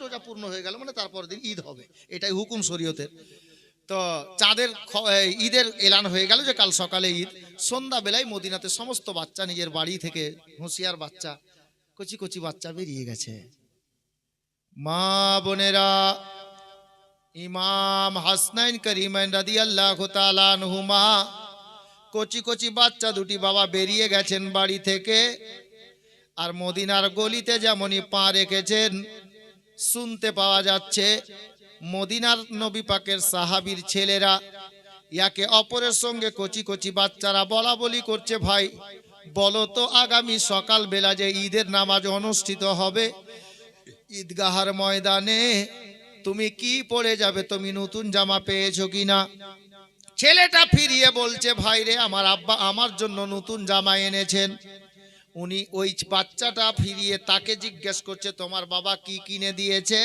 রোজা পূর্ণ হয়ে গেল মানে তারপর দিন ঈদ হবে, এটাই হুকুম শরীয়তের। তো চাঁদের ঈদের এলান হয়ে গেল যে কাল সকালে ঈদ। সন্ধ্যাবেলায় মদিনাতে সমস্ত বাচ্চা নিজের বাড়ি থেকে, হুঁশিয়ার বাচ্চা, কচি কচি বাচ্চা বেরিয়ে গেছে। মা বোনেরা, ইমাম হাসনাইন করিমাইন রাদিয়াল্লাহু তাআলা আনহুমা, কচি কচি বাচ্চা দুটি বাবা বেরিয়ে গেছেন বাড়ি থেকে। আর মদিনার গলিতে যেমনই পা রেখেছেন, শুনতে পাওয়া যাচ্ছে মদিনার নবী পাকের সাহাবীর ছেলেরা একে অপরের সঙ্গে, কচি কচি বাচ্চারা বলা বলি করছে, ভাই বলো তো আগামী সকাল বেলা যে ঈদের নামাজ অনুষ্ঠিত হবে ঈদগাহার ময়দানে তুমি কি পরে যাবে, তুমি নতুন জামা পেয়েছো কিনা? ছেলেটা ফিরিয়ে বলছে, ভাই রে, আমার আব্বা আমার জন্য নতুন জামা এনেছেন। উনি ওই বাচ্চাটা ফিরিয়ে তাকে জিজ্ঞেস করছে, তোমার বাবা কি কিনে দিয়েছে?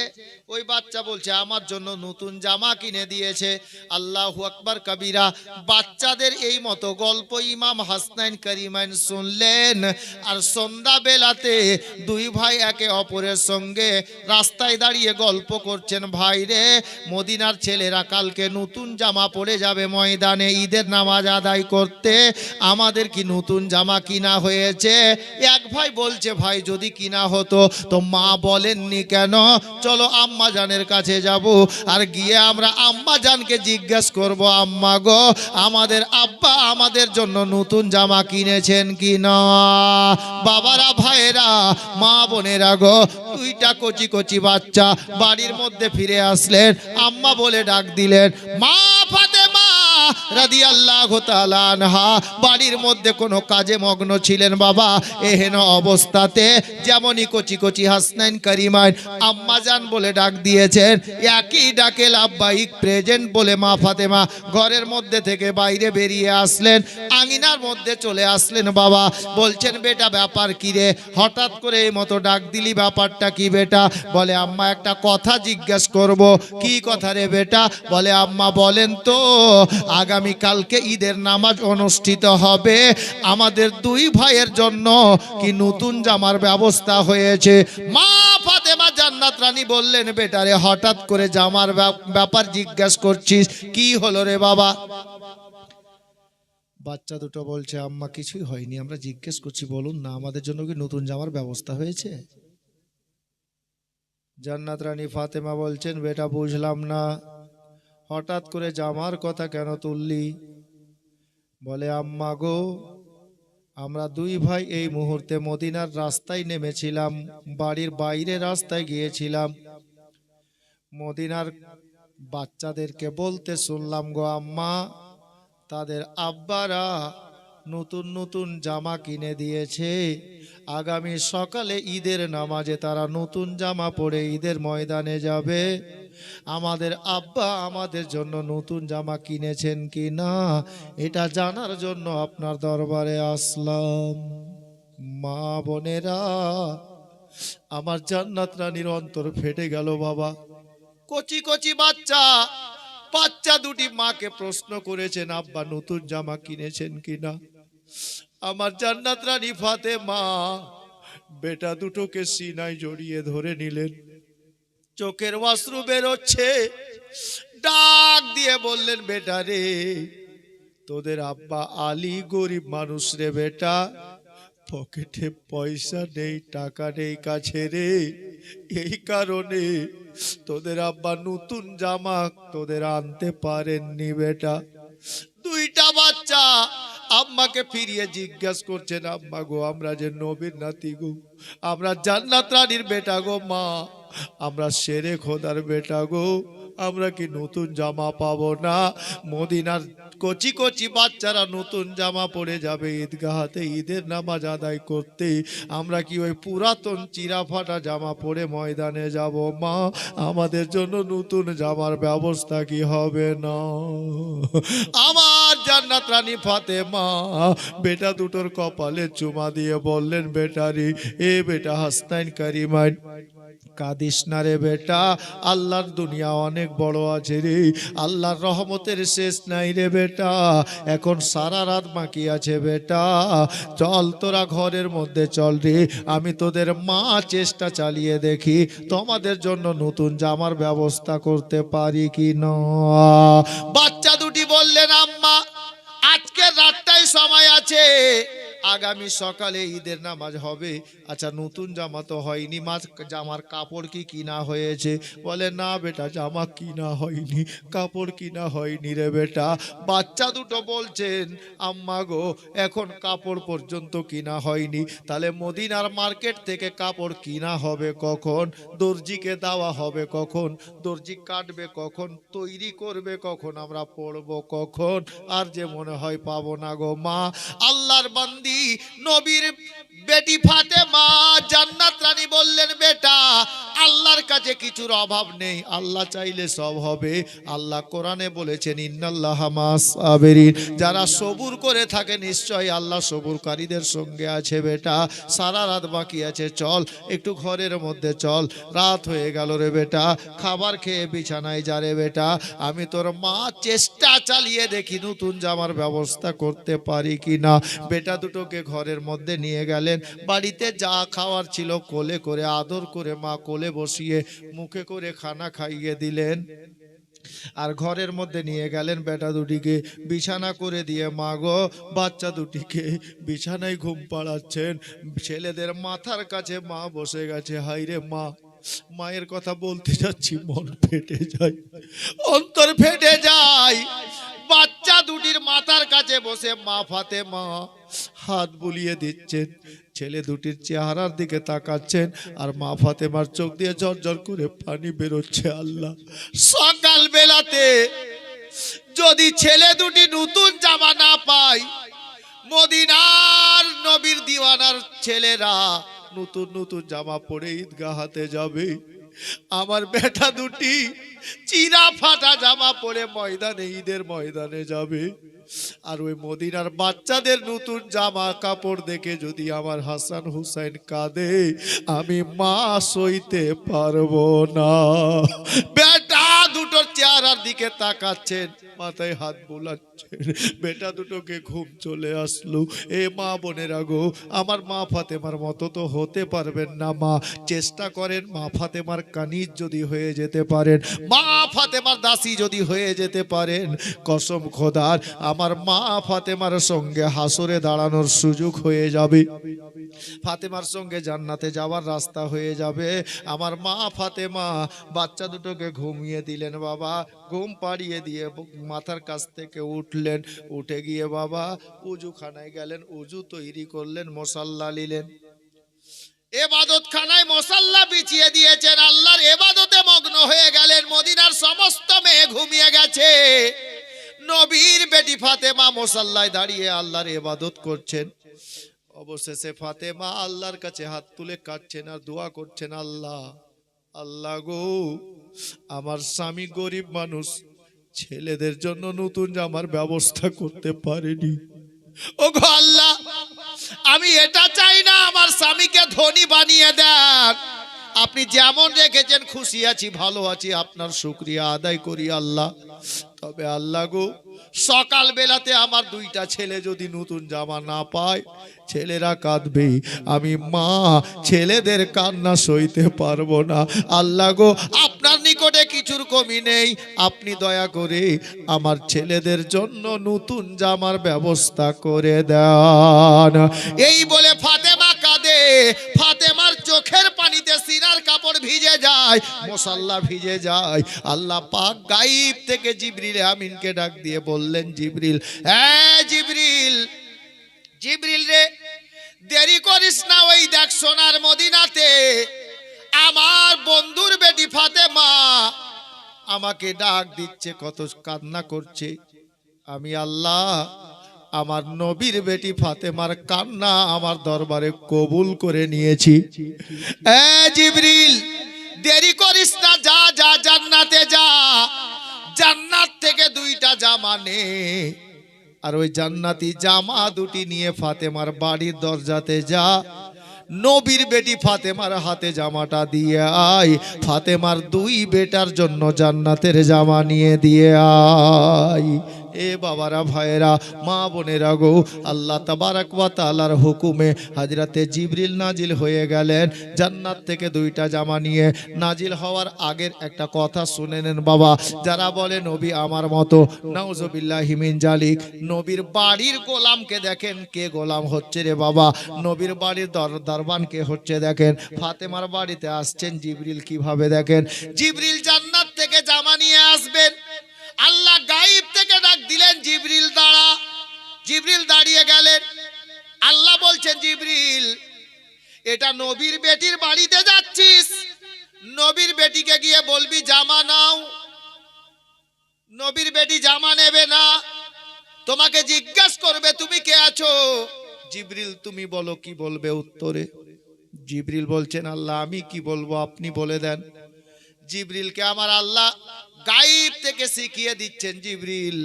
ওই বাচ্চা বলছে, আমার জন্য নতুন জামা কিনে দিয়েছে। আল্লাহু আকবার কবিরা। বাচ্চাদের এই মতো গল্প ইমাম হাসনাইন করিমাইন শুনলেন। আর সন্ধ্যা বেলাতে দুই ভাই একে অপরের সঙ্গে রাস্তায় দাঁড়িয়ে গল্প করছেন, ভাই রে, মদিনার ছেলেরা কালকে নতুন জামা পরে যাবে ময়দানে ঈদের নামাজ আদায় করতে, আমাদের কি নতুন জামা কিনা হয়েছে? এক ভাই বলছে, ভাই যদি কিনা হতো তো মা বলেননি কেন? চলো আম্মা জানের কাছে যাব, আর গিয়ে আমরা আম্মা জানকে জিজ্ঞেস করব, আম্মা গো, আমাদের আব্বা আমাদের জন্য নতুন জামা কিনেছেন কিনা? বাবারা, ভাইয়েরা, মা বোনেরা গো, দুইটা কচি কচি বাচ্চা বাড়ির মধ্যে ফিরে আসলেন। আম্মা বলে ডাক দিলেন। মা ফাতেমা রাদিয়াল্লাহু তাআলা আনহা বাড়ির মধ্যে কোনো কাজে মগ্ন ছিলেন বাবা। এহেন অবস্থাতে যেমনই কচি কচি হাসনাইন করিমাইন আম্মা জান বলে ডাক দিয়েছেন, একই ডাকে লাব্বাইক প্রেজেন্ট বলে মা ফাতেমা ঘরের মধ্যে থেকে বাইরে বেরিয়ে আসলেন, আঙিনার মধ্যে চলে আসলেন। বাবা বলছেন, বেটা ব্যাপার কি রে, হঠাৎ করে এই মতো ডাক দিলি, ব্যাপারটা কি বেটা? বলে, আম্মা একটা কথা জিজ্ঞেস করব। কি কথা রে বেটা? বলে, আম্মা বলেন তো, আগামী কালকে ঈদের নামাজ অনুষ্ঠিত হবে, আমাদের দুই ভাইয়ের জন্য কি নতুন জামার ব্যবস্থা হয়েছে? মা ফাতেমা জান্নাত রানী বললেন, বেটারে, হঠাৎ করে জামার ব্যাপার জিজ্ঞেস করছিস, কি হলো রে বাবা? বাচ্চা দুটো বলছে, আম্মা কিছুই হয়নি, আমরা জিজ্ঞেস করছি, বলুন না, আমাদের জন্য কি নতুন জামার ব্যবস্থা হয়েছে? জান্নাত রানী ফাতেমা বলছেন, বেটা বুঝলাম না, হঠাৎ করে জামার কথা কেন তুললি? বলে, আম্মা গো, আমরা দুই ভাই এই মুহূর্তে মদিনার রাস্তায় নেমেছিলাম, বাড়ির বাইরে রাস্তায় গিয়েছিলাম, মদিনার বাচ্চাদেরকে বলতে শুনলাম গো আম্মা, তাদের আব্বারা নতুন নতুন জামা কিনে দিয়েছে, আগামী সকালে ঈদের নামাজে তারা নতুন জামা পরে ঈদের ময়দানে যাবে, আমাদের আব্বা আমাদের জন্য নতুন জামা কিনেছেন কি না এটা জানার জন্য আপনার দরবারে আসলাম। মা বোনেরা, আমার জান্নাত রানীর অন্তর ফেটে গেল বাবা। কচি কচি বাচ্চা বাচ্চা দুটি মাকে প্রশ্ন করেছেন, আব্বা নতুন জামা কিনেছেন কিনা? আমার জান্নাত রানী ফাতেমা বেটা দুটোকে সিনায় জড়িয়ে ধরে নিলেন, চোখের অশ্রু বেরোচ্ছে, ডাক দিয়ে বললেন, বেটা রে, তোদের আব্বা আলী গরিব মানুষ রে বেটা, পকেটে পয়সা নেই, টাকা নেই কাছে রে, এই কারণে তোদের আব্বা নতুন জামা তোদের আনতে পারেননি বেটা। দুইটা বাচ্চা আম্মাকে ফিরিয়ে জিজ্ঞেস করছেন, আম্মা গো, আমরা যে নবীর নাতি গো, আমরা জান্নাত রানীর বেটা গো মা, আমরা শেরে খোদার বেটা গো, আমরা কি নতুন জামা পাবো না? মদিনার কচি কচি বাচ্চারা নতুন জামা পরে যাবে ঈদগাহাতে ঈদের নামাজ আদায় করতে, আমরা কি ওই পুরাতন চিরা ফাটা জামা পরে ময়দানে যাব? মা, আমাদের জন্য নতুন জামার ব্যবস্থা কি হবে না? আমার জান্নাত রানী ফাতেমা বেটা দুটোর কপালে চুমা দিয়ে বললেন, বেটারি, এ বেটা হাসনাইন করিমাইন, কাঁদিস না রে বেটা, আল্লাহর দুনিয়া অনেক বড় আছে রে, আল্লাহর রহমতের শেষ নাই রে বেটা, এখন সারা রাত বাকি আছে বেটা, চল তোরা ঘরের মধ্যে চল রে, আমি তোদের মা চেষ্টা চালিয়ে দেখি তোমাদের জন্য নতুন জামার ব্যবস্থা করতে পারি কি না। বাচ্চা দুটি বললেন, আম্মা আজকের রাতটাই সময় আছে, আগামী সকালে ঈদের নামাজ হবে, আচ্ছা নতুন জামা তো হয়নি, মা জামার কাপড় কি কিনা হয়েছে? বলে না বেটা, জামা কিনা হয়নি, কাপড় কিনা হয়নি রে বেটা। বাচ্চা দুটো বলছেন, আম্মা গো এখন কাপড় পর্যন্ত কিনা হয়নি, তাহলে মদিনার মার্কেট থেকে কাপড় কিনা হবে কখন, দর্জিকে দেওয়া হবে কখন, দর্জি কাটবে কখন, তৈরি করবে কখন, আমরা পড়বো কখন, আর যে মনে হয় পাবো না গো মা। আল্লাহর বান্দি নবীর বেটি ফাতেমা জান্নাত রানী বললেন, বেটা আল্লাহর কাছে কিছুর অভাব নেই, আল্লাহ চাইলে সব হবে। আল্লাহ কোরআনে বলেছেন, ইন্নাল্লাহা মাস সাবিরিন, যারা সবুর করে থাকে নিশ্চয়ই আল্লাহ সবুরকারীদের সঙ্গে আছে। বেটা সারা রাত বাকি আছে, চল একটু ঘরের মধ্যে চল, রাত হয়ে গেল রে বেটা, খাবার খেয়ে বিছানায় যা রে বেটা, আমি তোর মা চেষ্টা চালিয়ে দেখি নতুন জামার ব্যবস্থা করতে পারি কি না। বেটা দুটোকে ঘরের মধ্যে নিয়ে গেলেন, বাড়িতে যা খাওয়ার ছিল কোলে করে আদর করে মা কোলে বসিয়ে মুখে করে খানা খাইয়ে দিলেন, আর ঘরের মধ্যে নিয়ে গেলেন বেটা দুটিকে বিছানা করে দিয়ে, মা গো বাচ্চা দুটিকে বিছানায় ঘুম পাড়াচ্ছেন, ছেলেদের মাথার কাছে মা বসে গেছে। হাই রে মা, মায়ের কথা বলতে যাচ্ছি মন ফেটে যায়, অন্তর ফেটে যায়। বাচ্চা দুটির মাথার কাছে বসে মা ফাতেমা হাত বুলিয়ে দিচ্ছেন, ছেলে দুটির চেহারার দিকে তাকাচ্ছেন, আর মা ফাতেমার চোখ দিয়ে ঝরঝর করে পানি বেরোচ্ছে। আল্লাহ, সকাল বেলাতে যদি ছেলে দুটি নতুন জামা না পায়, মদিনার নবীর দিওয়ানার ছেলেরা নতুন নতুন জামা পরে ঈদগাহাতে যাবে, আমার বেটা দুটি চিরা ফাটা জামা পরে ময়দানে ঈদের ময়দানে যাবে, আর ওই মদিনার বাচ্চাদের নতুন জামা কাপড় দেখে যদি আমার হাসান হুসাইন কাঁদে, আমি মা সইতে পারবো না। বেটা দুটোর চেহারার দিকে তাকাচ্ছেন, মাথায় হাত বোলাচ্ছেন, বেটা দুটোকে ঘুম চলে আসলো। এ মা বোনেরা গো, আমার মা ফাতেমার মতো তো হতে পারবেন না মা, চেষ্টা করেন মা ফাতেমার কানিজ যদি হয়ে যেতে পারেন, মা ফাতেমার দাসী যদি হয়ে যেতে পারেন, কসম খোদার আমার মা ফাতেমার সঙ্গে হাসরে দাঁড়ানোর সুযোগ হয়ে যাবে, ফাতেমার সঙ্গে জান্নাতে যাওয়ার রাস্তা হয়ে যাবে। আমার মা ফাতেমা বাচ্চা দুটোকে ঘুমিয়ে দিলেন, বাবা ঘুম পাড়িয়ে দিয়ে মাথার কাছ থেকে উঠলেন, উঠে গিয়ে বাবা উজুখানায় গেলেন, উজু তৈরি করলেন, মশাল্লা নিলেন, এবাদত খানায় মশাল্লা বিছিয়ে দিয়েছেন, আল্লাহর এবাদতে মগ্ন হয়ে গেলেন। মদিনার সমস্ত মেয়ে ঘুমিয়ে গেছে, নবীর বেটি ফাতেমা মশাল্লায় দাঁড়িয়ে আল্লাহর ইবাদত করছেন। অবশেষে ফাতেমা আল্লাহর কাছে হাত তুলে কাঁদছেন আর দোয়া করছেন, আল্লাহ আল্লাহ গো, আমার স্বামী গরিব মানুষ, ছেলেদের জন্য নতুন জামার ব্যবস্থা করতে পারেনি, ও গো আল্লাহ, আমি এটা চাই না আমার স্বামীকে ধনী বানিয়ে দেন, আপনি যেমন রেখেছেন খুশি আছি, ভালো আছি, আপনার শুকরিয়া আদায় করি আল্লাহ। তবে আল্লাহ গো, সকাল বেলাতে আমার দুইটা ছেলে যদি নতুন জামা না পায়, ছেলেরা কাঁদবে, আমি মা ছেলেদের কান্না সইতে পারবো না। আল্লাহ গো, আপনার নিকটে কিছুর কমি নেই, আপনি দয়া করে আমার ছেলেদের জন্য নতুন জামার ব্যবস্থা করে দেন। এই বলে ফাতেমা কাঁদে, ফাতেমার চোখের পানিতে সিনার কাপড় ভিজে যায়, মুসাল্লা ভিজে যায়। আল্লাহ পাক গায়েব থেকে জিবরিল আমিনকে ডাক দিয়ে বললেন, জিবরিল, হ্যাঁ জিবরিল, জিবরিল রে দেরি করিস না, ওই দেখ সোনার মদিনাতে আমার বন্ধুর বেটি ফাতেমা আমাকে ডাক দিচ্ছে, কত কান্না করছে। আমি আল্লাহ আমার নবীর বেটি ফাতেমার কান্না আমার দরবারে কবুল করে নিয়েছি। এ জিবরিল দেরি করিস না, যা যা জান্নাতে যা, জান্নাত থেকে দুইটা জামা নে, আর ওই জান্নাতি জামা দুটি নিয়ে ফাতেমার বাড়ির দরজাতে যা, নবীর বেটি ফাতেমার হাতে জামাটা দিয়ে আয়, ফাতেমার দুই বেটার জন্য জান্নাতের জামা নিয়ে দিয়ে আয়। এ বাবারা ভাইরা মা বোনেরা গো, আল্লাহ তাবারাক ওয়া তাআলার হুকুমে হযরতে জিবরিল নাজিল হয়ে গেলেন জান্নাত থেকে দুইটা জামা নিয়ে। নাজিল হওয়ার আগের একটা কথা শুনে নেন বাবা, যারা বলে নবী আমার মতো, নাউজুবিল্লাহি মিন জালিক। নবীর বাড়ির গোলামকে দেখেন কে গোলাম হচ্ছে রে বাবা, নবীর বাড়ির দরবান কে হচ্ছে দেখেন। ফাতেমার বাড়িতে আসছেন জিবরিল কিভাবে দেখেন, জিবরিল জান্নাত থেকে জামা নিয়ে আসবেন, আল্লাহ গায়েব থেকে ডাক দিলেন জিবরিল দাঁড়া। জিবরিল দাঁড়িয়ে গেলেন, আল্লাহ বলছেন জিবরিল এটা নবীর বেটির বাড়িতে যাচ্ছিস, নবীর বেটিকে গিয়ে বলবি জামা নাও। নবীর বেটি জামা নেবে না, তোমাকে জিজ্ঞাসা করবে তুমি কে আছো। জিবরিল তুমি বলো কি বলবে উত্তরে। জিবরিল বলছেন আল্লাহ আমি কি বলবো আপনি বলে দেন। জিবরিলকে আমার আল্লাহ গায়েব থেকে শিখিয়ে দিচ্ছেন, জিবরিল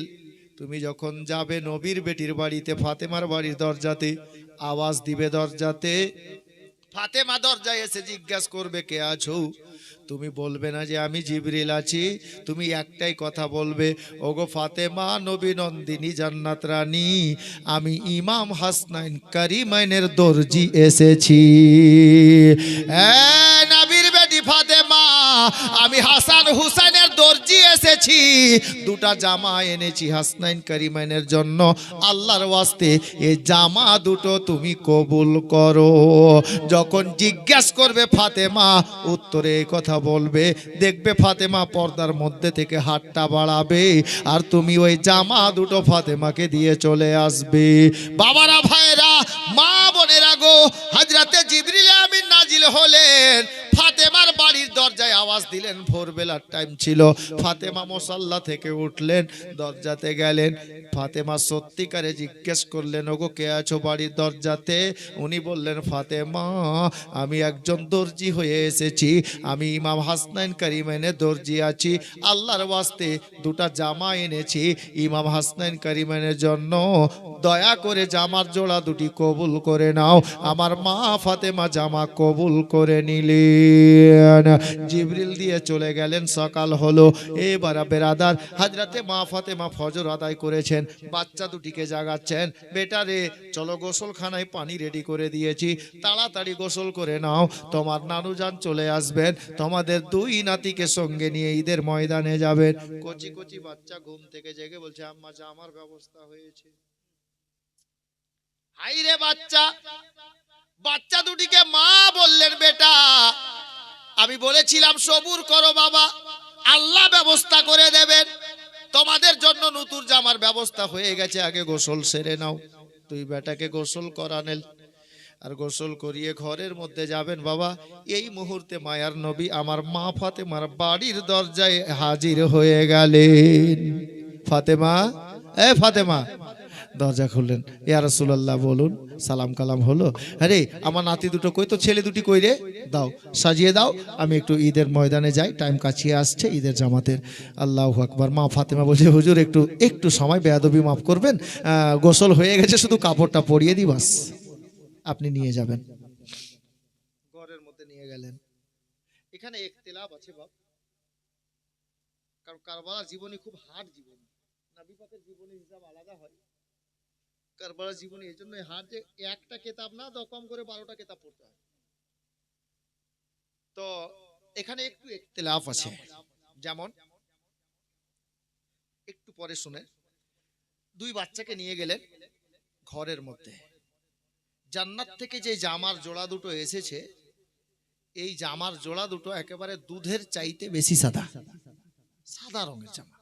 তুমি যখন যাবে নবীর বেটির বাড়িতে ফাতেমার বাড়ির দরজাতে, আওয়াজ দিবে দরজাতে, ফাতেমা দরজায় এসে জিজ্ঞাসা করবে কে আছো, তুমি বলবে না যে আমি জিবরিল আছি, তুমি একটাই কথা বলবে ওগো ফাতেমা নবী নন্দিনী জান্নাত রানী, আমি ইমাম হাসনাইন কারিমাইনের দর্জি এসেছি। নবীর বেটি ফাতেমা আমি হাসান হুসাইনের দর্জি এসেছি, দুটা জামা এনেছি হাসনাইন কারিমাইনের জন্য, আল্লাহর ওয়াস্তে এই জামা দুটো তুমি কবুল করো। যখন জিজ্ঞাসা করবে ফাতেমা উত্তরে এই কথা বলবে, দেখবে ফাতেমা পর্দার মধ্যে থেকে হাতটা বাড়াবে আর তুমি ওই জামা দুটো ফাতেমাকে দিয়ে চলে আসবে। বাবারা ভাইরা মা বোনেরা গো, হযরতে জিবরিল আমিন নাজিল হলেন, ফাতেমার বাড়ির দরজায় আওয়াজ দিলেন, ভোরবেলার টাইম ছিল, ফাতেমা মুসাল্লা থেকে উঠলেন, দরজাতে গেলেন, ফাতেমা সত্যিকারে জিজ্ঞেস করলেন ওগো কে আছো বাড়ির দরজাতে। উনি বললেন ফাতেমা আমি একজন দর্জি হয়ে এসেছি, আমি ইমাম হাসনাইন কারিমাইনের দর্জি আছি, আল্লাহর ওয়াস্তে দুটা জামা এনেছি ইমাম হাসনাইন কারিমাইনের জন্য, দয়া করে জামার জোড়া দুটি কবুল করে নাও। আমার মা ফাতেমা জামা কবুল করে নিলেন, জিবরিল দিয়ে চলে গেলেন। সকাল হলো, এবার বেরাদার হযরতে মা ফাতেমা ফজর আদায় করেছেন, বাচ্চা দুটিকে জাগাচ্ছেন, বেটারে চলো গোসলখানায় পানি রেডি করে দিয়েছি, তাড়াতাড়ি গোসল করে নাও, তোমার নানুজান চলে আসবেন, তোমাদের দুই নাতিকে সঙ্গে নিয়ে ঈদের ময়দানে যাবেন। কচি কচি বাচ্চা ঘুম থেকে জেগে বলছে আম্মা জামার ব্যবস্থা হয়েছে। হাই রে বাচ্চা, বাচ্চা দুটিকে মা বললেন বেটা আমি বলেছিলাম সবুর করো বাবা, আল্লাহ ব্যবস্থা করে দেবেন, তোমাদের জন্য নতুন জামার ব্যবস্থা হয়ে গেছে, আগে গোসল সেরে নাও। তুই বেটাকে গোসল করানেন আর গোসল করিয়ে ঘরের মধ্যে যাবেন। বাবা এই মুহূর্তে মায়ার নবী আমার মা ফাতেমার বাড়ির দরজায় হাজির হয়ে গেলেন। ফাতেমা ফাতেমা দরজা খুললেন, ইয়া রাসূলুল্লাহ বলুন। সালাম কালাম হলো, আরে আমার নাতি দুটো কই, তো ছেলে দুটি কই রে, দাও সাজিয়ে দাও, আমি একটু ঈদের ময়দানে যাই, টাইম কাছিয়ে আসছে ঈদের জামাতের। আল্লাহু আকবার। মা ফাতেমা বলছে হুজুর একটু একটু সময়, বেয়াদবি মাফ করবেন, গোসল হয়ে গেছে, শুধু কাপড়টা পরিয়ে দিই বাস, আপনি নিয়ে যাবেন। ঘরের মধ্যে নিয়ে গেলেন। এখানে ইখতিলাফ আছে বাপ, কারণ কারবালার জীবনী খুব হার্ড জীবনী, নবী পাকের জীবনী হিসাব আলাদা হয়। কারবালার জীবনী এই জন্য হার্ড যে একটা কিতাব না কম করে 12টা কিতাব পড়তে হয়। তো এখানে একটু ইখতিলাফ আছে, যেমন একটু পরে শুনে, দুই বাচ্চাকে নিয়ে গেলেন ঘরের মধ্যে, জান্নাত থেকে যে জামার জোড়া দুটো এসেছে, এই জামার জোড়া দুটো একেবারে দুধের চাইতে বেশি সাদা, সাদা রঙের জামা।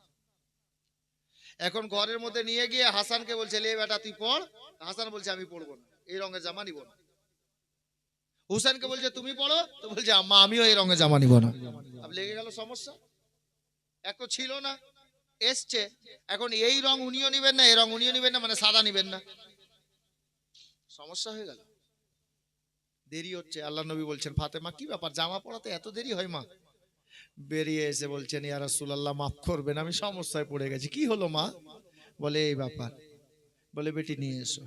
এখন ঘরের মধ্যে নিয়ে গিয়ে হাসানকে বলছে লে বেটা তুই পড়, হাসান বলছে আমি পড়বো না, এই রঙের জামা নিব না। হুসেনকে বলছে তুমি পড়ো, তো বলছে আম্মা আমিও এই রঙের জামা নিব না। লেগে গেল সমস্যা, এক তো ছিল না, এসছে, এখন এই রং উনিও নিবেন না, এই রং উনিও নিবেন না, মানে সাদা নিবেন না, সমস্যা হয়ে গেল। দেরি হচ্ছে, আল্লাহ নবী বলছেন ফাতেমা কি ব্যাপার জামা পড়াতে এত দেরি হয় মা? বেরিয়ে এসে বলছেন ইয়া রাসূলুল্লাহ মাফ করবেন, আমি সমস্যায় পড়ে গেছি। কি হলো মা? বলে এই ব্যাপার। বলে বেটি নিয়ে এসো।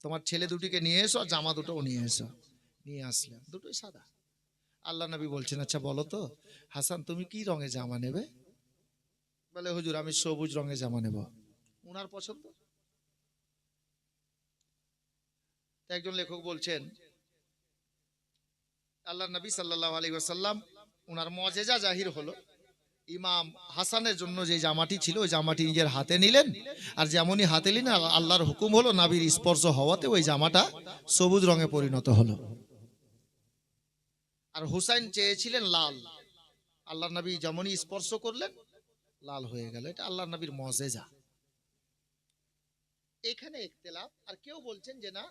তোমার ছেলে দুটিকে নিয়ে এসো, আর জামা দুটোও নিয়ে এসো। নিয়ে আসলেন, দুটোই সাদা। আল্লাহ নবী বলছেন, আচ্ছা বলো তো হাসান, তুমি কি রঙের জামা নেবে? বলে, হুজুর আমি সবুজ রঙের জামা নেব। উনার পছন্দ। একজন লেখক বলছেন, আল্লাহ নবী সাল্লাল্লাহু আলাইহি ওয়াসাল্লাম উনার মজেজা জাহির হলো, ইমাম হাসানের জন্য যে জামাটি ছিল ওই জামাটি নিজের হাতে নিলেন, আর যেমনই হাতে নিলেন আল্লাহর হুকুম হলো, নবীর স্পর্শ হওয়াতে ওই জামাটা সবুজ রঙে পরিণত হলো। আর হুসাইন চেয়েছিলেন লাল, আল্লাহ নবী যেমনই স্পর্শ করলেন লাল হয়ে গেল। এটা আল্লাহ নবীর মজেজা। এখানে ইখতিলাফ। আর কেউ বলছেন যে না,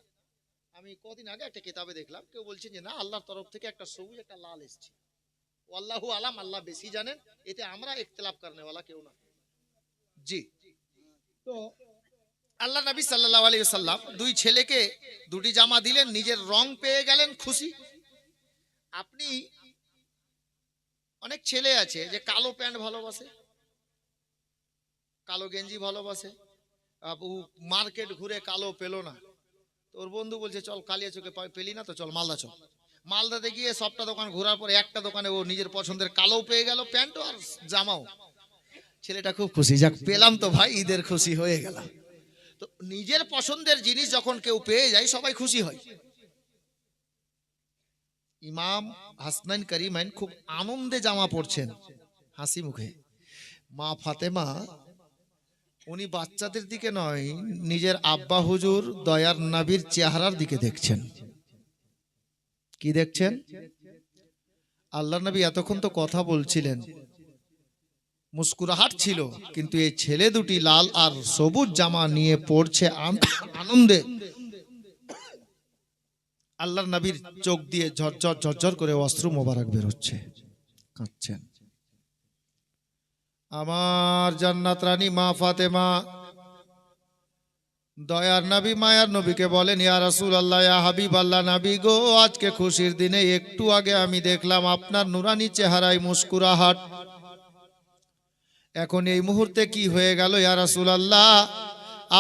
আমি কদিন আগে একটা কিতাবে দেখলাম, কেউ বলছেন যে না, আল্লাহর তরফ থেকে একটা সবুজ একটা লাল এসেছে। আল্লাহু আলাম, আল্লাহ বেশি জানেন, এতে আমরা ইখতিলাফ করনেওয়ালা কেউ না। জি। তো আল্লাহ নবী সাল্লাল্লাহু আলাইহি ওয়াসাল্লাম দুই ছেলেকে দুটি জামা দিলেন, নিজের রং পেয়ে গেলেন, খুশি। আপনি অনেক ছেলে আছে যে কালো প্যান্ট ভালোবাসে, কালো গেঞ্জি ভালোবাসে, মার্কেট ঘুরে কালো পেলো না, তোর বন্ধু বলছে চল কালিয়া চোখে পেলি না তো চল মালদা চল। মালদাতে গিয়ে সবটা দোকান ঘোরার পরে একটা দোকানে ও নিজের পছন্দের কালো পেয়ে গেল, প্যান্টও আর জামাও। ছেলেটা খুব খুশি, যাক পেলাম তো ভাই, ঈদের খুশি হয়ে গেল। তো নিজের পছন্দের জিনিস যখন কেউ পেয়ে যায় সবাই খুশি হয়। ইমাম হাসনাইন করিমাইন খুব আনন্দে জামা পরছেন, হাসি মুখে। মা ফাতেমা উনি বাচ্চাদের দিকে নয়, নিজের আব্বা হুজুর দয়ার নবীর চেহারার দিকে দেখছেন। কি দেখছেন? আল্লাহ নবী এতক্ষণ তো কথা বলছিলেন, মুস্কুরাহাট ছিল, কিন্তু এই ছেলে দুটি লাল আর সবুজ জামা নিয়ে পড়ছে আনন্দে। আল্লাহর নবীর চোখ দিয়ে ঝরঝর ঝরঝর করে অশ্রু মোবারক বের হচ্ছে, কাঁদছেন। আমার জান্নাত রানী মা ফাতেমা দয়ার নবী মায়ার নবীকে বলেন, ইয়া রাসূলুল্লাহ, ইয়া হাবিবাল্লাহ, নবী গো, আজকে খুশির দিনে একটু আগে আমি দেখলাম আপনার নুরানি চেহারায় মুস্কুরাহাট, এখন এই মুহূর্তে কি হয়ে গেল ইয়া রাসূলুল্লাহ?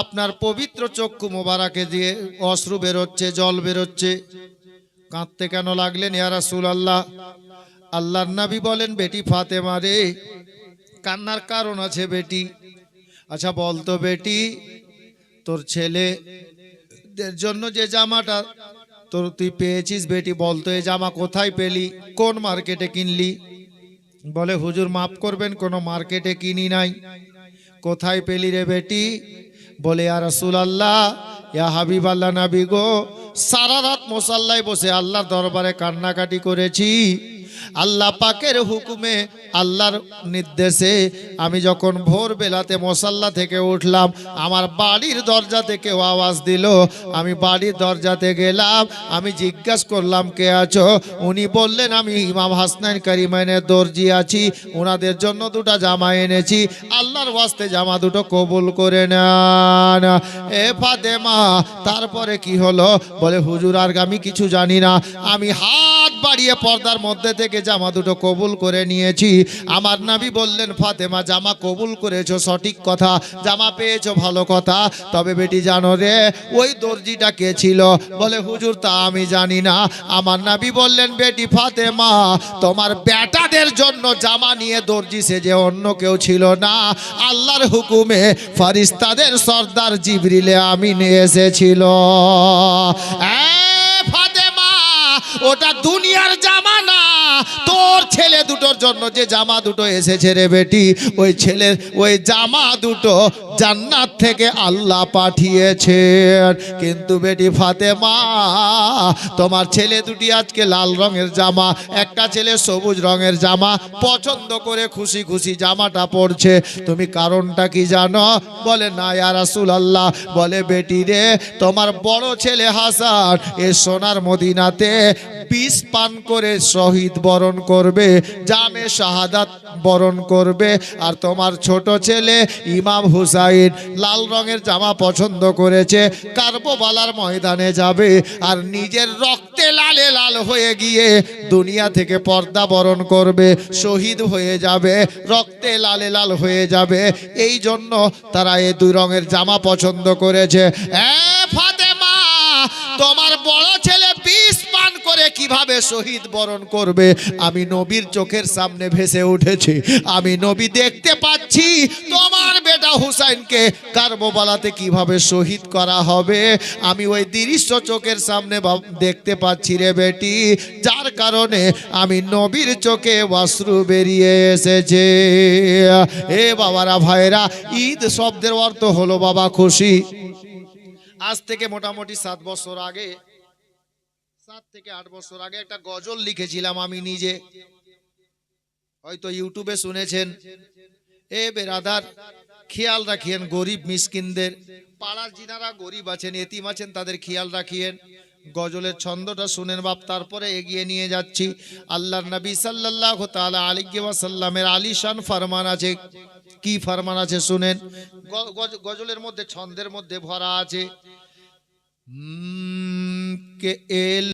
আপনার পবিত্র চক্ষু মোবারকে দিয়ে অশ্রু বেরোচ্ছে, জল বেরোচ্ছে, কাঁদতে কেন লাগলেন ইয়া রাসূলুল্লাহ? আল্লাহর নবী বলেন, বেটি ফাতেমা রে, কান্নার কারণ আছে বেটি। আচ্ছা বলতো বেটি, তোর ছেলেদের জন্য যে জামাটা তুই পেয়েছিস বেটি, বলতো এই জামা কোথায় পেলি, কোন মার্কেটে কিনলি? বলে, হুজুর মাফ করবেন, কোনো মার্কেটে কিনি নাই। কোথায় পেলি রে বেটি? বলে, ইয়া রাসূলুল্লাহ, ইয়া হাবিবাল্লাহ, নবী গো, সারা রাত মুসাল্লায় বসে আল্লাহর দরবারে কান্নাকাটি করেছি। আল্লাহ পাকের হুকুমে, আল্লাহর নির্দেশে আমি যখন ভোর বেলাতে মুসাল্লা থেকে উঠলাম, আমার বাড়ির দরজা থেকে আওয়াজ দিল, আমি বাড়ির দরজাতে গেলাম, আমি জিজ্ঞাসা করলাম কে আছো? উনি বললেন আমি ইমাম হাসনাইন করিমাইনের দর্জি আছি, ওনাদের জন্য দুটো জামা এনেছি, আল্লাহর ওয়াস্তে জামা দুটো কবুল করে নেন। এ ফাতেমা, তারপরে কি হলো? বলে, হুজুর আর আমি কিছু জানি না, আমি হাত বাড়িয়ে পর্দার মধ্যে থেকে জামা দুটো কবুল করে নিয়েছি। আমার নবী বললেন, ফাতেমা জামা কবুল করেছো সঠিক কথা, জামা পেয়েছো ভালো কথা, তবে বেটি জানো রে ওই দর্জিটা কে ছিল? বলে, হুজুর তা আমি জানি না। আমার নবী বললেন, বেটি ফাতেমা, তোমার বেটাদের জন্য জামা নিয়ে দর্জি সেজে অন্য কেউ ছিল না, আল্লাহর হুকুমে ফেরেশতাদের সর্দার জিবরিলে আমিন এসেছিল। ফাতেমা, ওটা দুনিয়ার জামা না, তোর ছেলে দুটোর জন্য যে জামা দুটো এসেছে রে বেটি, ওই ছেলের ওই জামা দুটো জান্নাত থেকে আল্লাহ পাঠিয়েছেন। কিন্তু বেটি ফাতেমা, তোমার ছেলে দুটি আজকে লাল রঙের জামা, একটা ছেলে সবুজ রঙের জামা পছন্দ করে খুশি খুশি জামাটা পরছে, তুমি কারণটা কি জানো? বলে, না ইয়া রাসূলুল্লাহ। বলে, বেটি রে, তোমার বড় ছেলে হাসান এ সোনার মদিনাতে বিষ পান করে শহীদ বরণ করবে, জামে শাহাদাত বরণ করবে, আর তোমার ছোট ছেলে ইমাম হুসাইন লাল রঙের জামা পছন্দ করেছে, কারবালার ময়দানে যাবে, আর নিজের রক্তে লালে লাল হয়ে গিয়ে দুনিয়া থেকে পর্দা বরণ করবে, শহীদ হয়ে যাবে, রক্তে লালে লাল হয়ে যাবে। এই জন্য তারা এই দুই রঙের জামা পছন্দ করেছে। ফাতেমা, বড় ছেলে বিষ পান করে কিভাবে শহীদ বরণ করবে আমি নবীর চোখের সামনে ভেসে উঠেছি। আমি নবী দেখতে পাচ্ছি তোমার বেটা হুসাইনকে কারবালাতে কিভাবে শহীদ করা হবে। আমি ওই দৃশ্য চোখের সামনে দেখতে পাচ্ছি রে বেটি, যার কারণে আমি নবীর চোখে অশ্রু বেরিয়ে এসেছে। এ বাবারা ভাইরা, ঈদ শব্দের অর্থ হলো বাবা খুশি। আজ থেকে মোটামুটি 7 বছর আগে, 7 থেকে 8 বছর আগে একটা গজল লিখেছিলাম আমি নিজে, হয়তো ইউটিউবে শুনেছেন। এ বেরাদার, খেয়াল রাখিয়েন গরিব মিসকিনদের, পাড়ার যিনারা গরিব আছেন, এতিম আছেন, তাদের খেয়াল রাখিয়েন। গজলের ছন্দটা শুনেন বাপ, তারপরে এগিয়ে নিয়ে যাচ্ছি। আল্লাহর নবী সাল্লাল্লাহু তাআলা আলাইহি ওয়াসাল্লামের আলিশান ফরমান আছে। কি ফরমান আছে শুনেন। গজলের মধ্যে ছন্দের মধ্যে ভরা আছে কে এল